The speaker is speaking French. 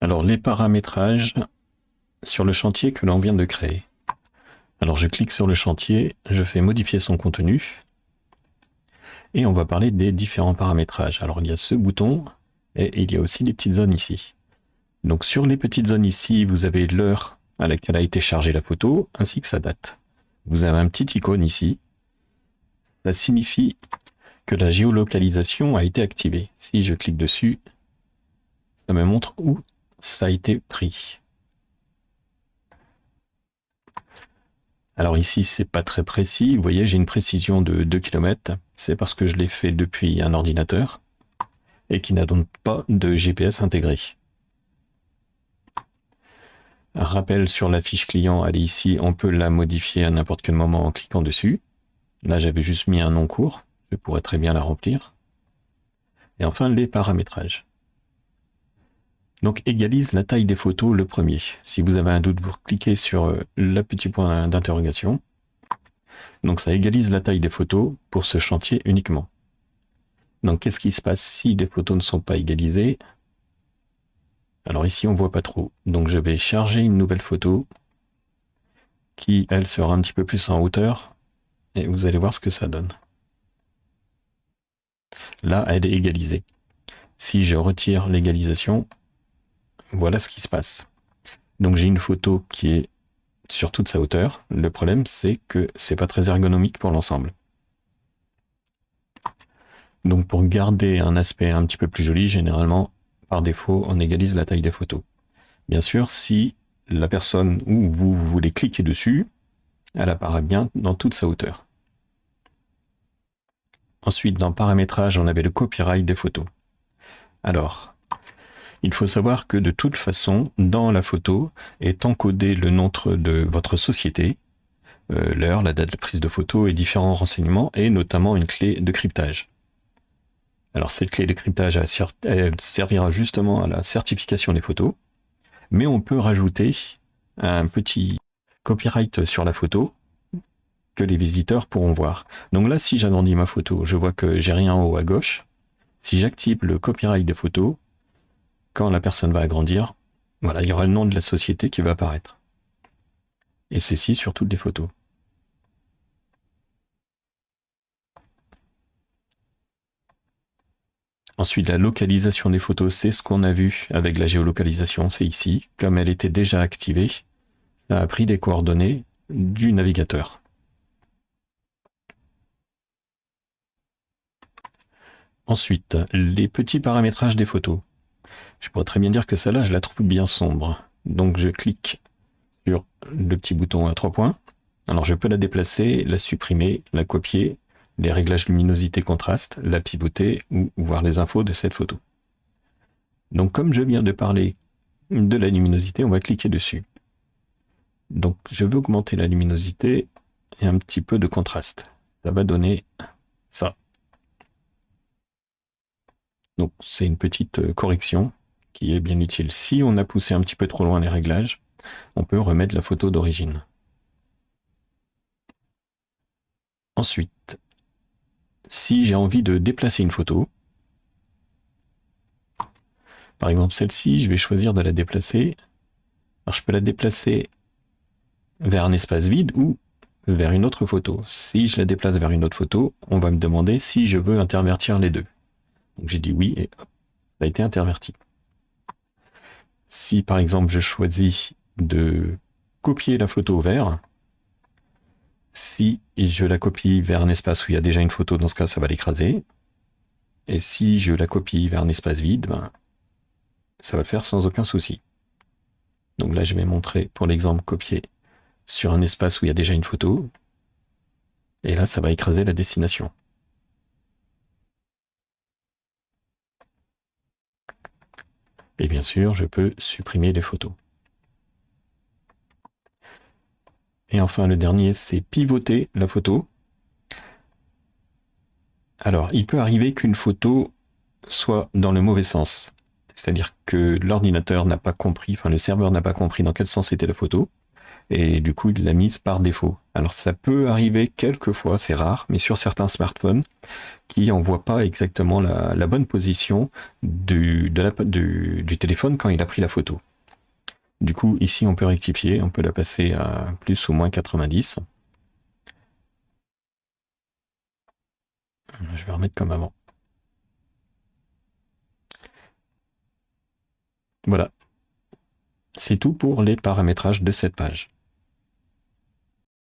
Alors, les paramétrages sur le chantier que l'on vient de créer. Alors, je clique sur le chantier, je fais modifier son contenu et on va parler des différents paramétrages. Alors, il y a ce bouton et il y a aussi des petites zones ici. Donc, sur les petites zones ici, vous avez l'heure à laquelle a été chargée la photo ainsi que sa date. Vous avez un petit icône ici. Ça signifie que la géolocalisation a été activée. Si je clique dessus, ça me montre où ça a été pris. Alors ici, c'est pas très précis. Vous voyez, j'ai une précision de 2 km. C'est parce que je l'ai fait depuis un ordinateur et qui n'a donc pas de GPS intégré. Un rappel sur la fiche client, elle est ici. On peut la modifier à n'importe quel moment en cliquant dessus. Là, j'avais juste mis un nom court. Je pourrais très bien la remplir. Et enfin, les paramétrages. Donc, égalise la taille des photos le premier. Si vous avez un doute, vous cliquez sur le petit point d'interrogation. Donc, ça égalise la taille des photos pour ce chantier uniquement. Donc, qu'est-ce qui se passe si les photos ne sont pas égalisées? Alors ici, on voit pas trop. Donc, je vais charger une nouvelle photo qui, elle, sera un petit peu plus en hauteur. Et vous allez voir ce que ça donne. Là, elle est égalisée. Si je retire l'égalisation, voilà ce qui se passe. Donc j'ai une photo qui est sur toute sa hauteur. Le problème, c'est que c'est pas très ergonomique pour l'ensemble. Donc pour garder un aspect un petit peu plus joli, généralement, par défaut, on égalise la taille des photos. Bien sûr, si la personne où vous voulez cliquer dessus, elle apparaît bien dans toute sa hauteur. Ensuite, dans paramétrage, on avait le copyright des photos. Alors, il faut savoir que de toute façon, dans la photo est encodé le nom de votre société, l'heure, la date de prise de photo et différents renseignements, et notamment une clé de cryptage. Alors cette clé de cryptage, elle servira justement à la certification des photos, mais on peut rajouter un petit copyright sur la photo que les visiteurs pourront voir. Donc là, si j'agrandis ma photo, je vois que j'ai rien en haut à gauche. Si j'active le copyright des photos, quand la personne va agrandir, voilà, il y aura le nom de la société qui va apparaître. Et ceci sur toutes les photos. Ensuite, la localisation des photos, c'est ce qu'on a vu avec la géolocalisation, c'est ici. Comme elle était déjà activée, ça a pris des coordonnées du navigateur. Ensuite, les petits paramétrages des photos. Je pourrais très bien dire que celle-là, je la trouve bien sombre. Donc je clique sur le petit bouton à 3 points. Alors je peux la déplacer, la supprimer, la copier, les réglages luminosité contraste, la pivoter ou voir les infos de cette photo. Donc comme je viens de parler de la luminosité, on va cliquer dessus. Donc je veux augmenter la luminosité et un petit peu de contraste. Ça va donner ça. Donc c'est une petite correction qui est bien utile. Si on a poussé un petit peu trop loin les réglages, on peut remettre la photo d'origine. Ensuite, si j'ai envie de déplacer une photo, par exemple celle-ci, je vais choisir de la déplacer. Alors je peux la déplacer vers un espace vide ou vers une autre photo. Si je la déplace vers une autre photo, on va me demander si je veux intervertir les deux. Donc j'ai dit oui et hop, ça a été interverti. Si par exemple je choisis de copier la photo vers, si je la copie vers un espace où il y a déjà une photo, dans ce cas ça va l'écraser. Et si je la copie vers un espace vide, ça va le faire sans aucun souci. Donc là je vais montrer pour l'exemple copier sur un espace où il y a déjà une photo. Et là ça va écraser la destination. Et bien sûr, je peux supprimer les photos. Et enfin, le dernier, c'est pivoter la photo. Alors, il peut arriver qu'une photo soit dans le mauvais sens. C'est-à-dire que l'ordinateur n'a pas compris, enfin le serveur n'a pas compris dans quel sens était la photo. et du coup il l'a mise par défaut. Alors ça peut arriver quelquefois, c'est rare, mais sur certains smartphones qui n'envoient pas exactement la bonne position du téléphone quand il a pris la photo. Du coup, ici, on peut rectifier, on peut la passer à plus ou moins 90. Je vais remettre comme avant. Voilà. C'est tout pour les paramétrages de cette page.